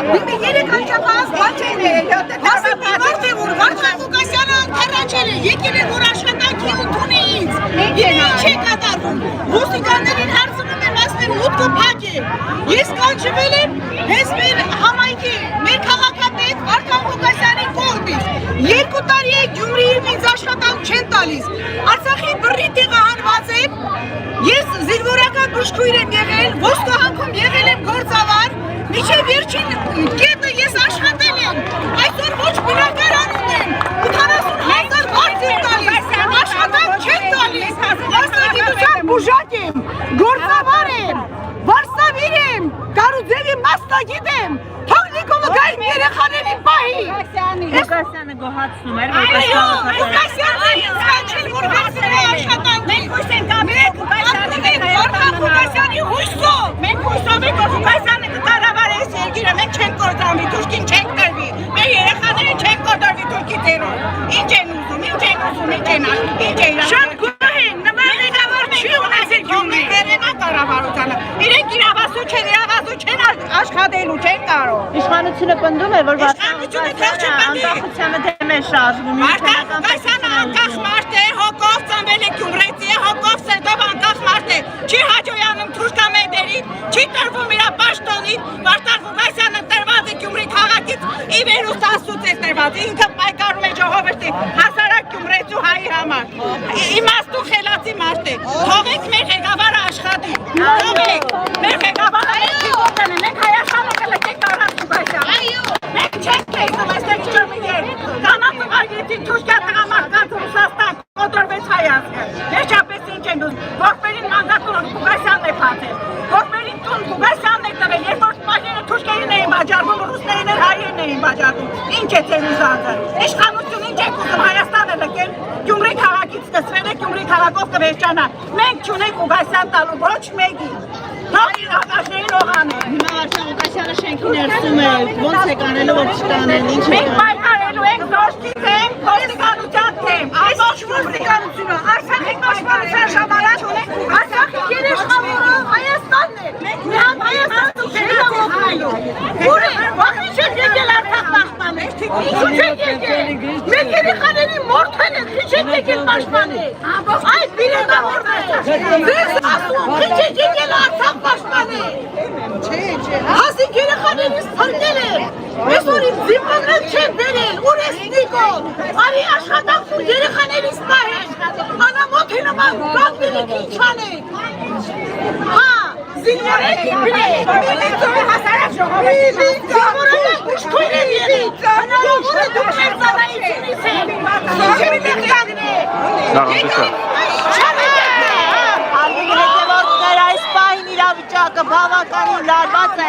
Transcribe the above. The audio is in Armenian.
Երեք հաշապահած բաչեն է, ասի որ Վարդան Ղուկասյանը թռաչել է, եկել է որ աշխատանքի ընդունի ինձ, ինչ է կատարվում, ոստիկաններին հարցնում են ասներ մուտքը փակ է, ես կանչվել եմ հենց մեր համայնքի, մեր քաղաքապետ Վարդան Ղուկասյանի կողմից, 2 տարի է Գյումրիում ինձ աշխատանք չեն տալիս, Արցախի բռի տեղահանված եմ, ես զինվորական բուժքույր եմ եղել, ոսկահանքում եղել եմ գործավար, միջև վերջին կետը ես աշխատել եմ, այսօր ոչ բնակարանում եմ, 80,000 մարդ եմ տալիս, աշխատանք չեն տալիս, մասնագիտության բուժակ եմ, գործավար եմ, վարսավիր եմ, Կարուձևի մասնագիտ եմ, թող Նիկոլոկային երեխաներին պահի։ Ղուկասյանը գոհացնում էր, Ղուկասյանը ինձ կանչել, որ վերցրել է աշխատանքի։ Մենք հույս ենք ամեն Վարդան Ղուկասյանի հույսով, մենք հույսով ենք, որ Ղուկասյանը կկառավարի այս երկիրը, մենք չենք կործանվի, թուրքին չենք տրվի, մեր երեխաները չենք կոտրվի թուրքի տերով։ Ինչ են ուզում, շատ գոհ են, նման մեկավոր չի ունեցել Գյումրիը կառավարությանը։ Իրենք իրավասու չեն աշխատելու, չեն կարող։ Իշխանությունը պնդում է, որ Վարդան Ղուկասյանը անկախությանը դեմ է շարժվում։ Վարդան Ղուկասյանը անկախ մարդ է, հոգով ծնվել է Գյումրեցի է, հոգով սերտով անկախ մարդ է, չի հաջողանում թուրքամեդերին, չի տրվում իր պաշտոնին, Վարդան Ղուկասյանը տրված է Գյումրի քաղաքից, ի վերուստ Աստծուց է տրված, ինքը պայքարում է ժողովրդի հասարակ Գյումրեցու հայի համար, իմաստու խելացի մարդ է, թողեք մեր ղեկավարը աշխատի, թողեք, մեր ղեկավարը մենք Հայաստանը կլկենք առանց Ղուկասյան, մենք չենք կեզում այստեղ չմիներ, կանատուղագետին թուրքյա տղամարդկանց Ռուսաստան կոտրվեց հայացքը, վերջապես ինչ են դուզ, որպերին մանդատուրը Ղուկասյանն է փաթել, որպերին տուն Ղուկասյանն է տվել, երբ որ մագերը թուրքերին էին բաժարվում, ռուսներին էր հայերն էին բաժարվում, ինչ է ձեր ուզածը, իշխանություն ինչ եք ուզում Հայաստանը լկել, Գյումրի քաղաքից սկսվել է, Գյումրի քաղաքով կվերջանա, մենք չունենք Ղուկասյան տալու ոչ մեկի, թող իրավաշներին օղանել։ Հիմա Վարդան Ղուկասյանը շենքի ներսում է, ոնց է կանելու, որ չտանեն, ինչ է մենք պայքարելու ենք դոշտի թեմ, ոստիկանության թեմ, ոչ ոստիկանությունը, Արցախի պաշտպանության ժամանակ Արցախի երեխաները Հայաստանն է, միան Հայաստանը չէ օգնելու, ուր է, ողջ չեք եկել Արցախ պաշտպանել, ինչու չեք եկել, մեր երեխաների մորթել են, քիչ եք եկել պաշտպանել, այդ բիրետավորները, ձեզ ասում, քիչ եք եկել Արցախ պաշտպանել, հասիկ երեխաներիս փրկել են, այսօր իմ զինվորներ չեն բերել, ուր ես Նիկոլ, արի աշխատանք ու երեխաներիս պահել, անամոթի նման գանգվելիք ինչ անեք, հա, զինվորեք իմ բրեք, միլիցովի հասարակ ժողովրդի, զինվորանը ուշքույն են եղել, հնարովորը դուք ներծանայությունից են, ինչ միլիք կանգնեք, Արմինի հետևորդներ այս պահին իրավիճակը բավականին լարված է,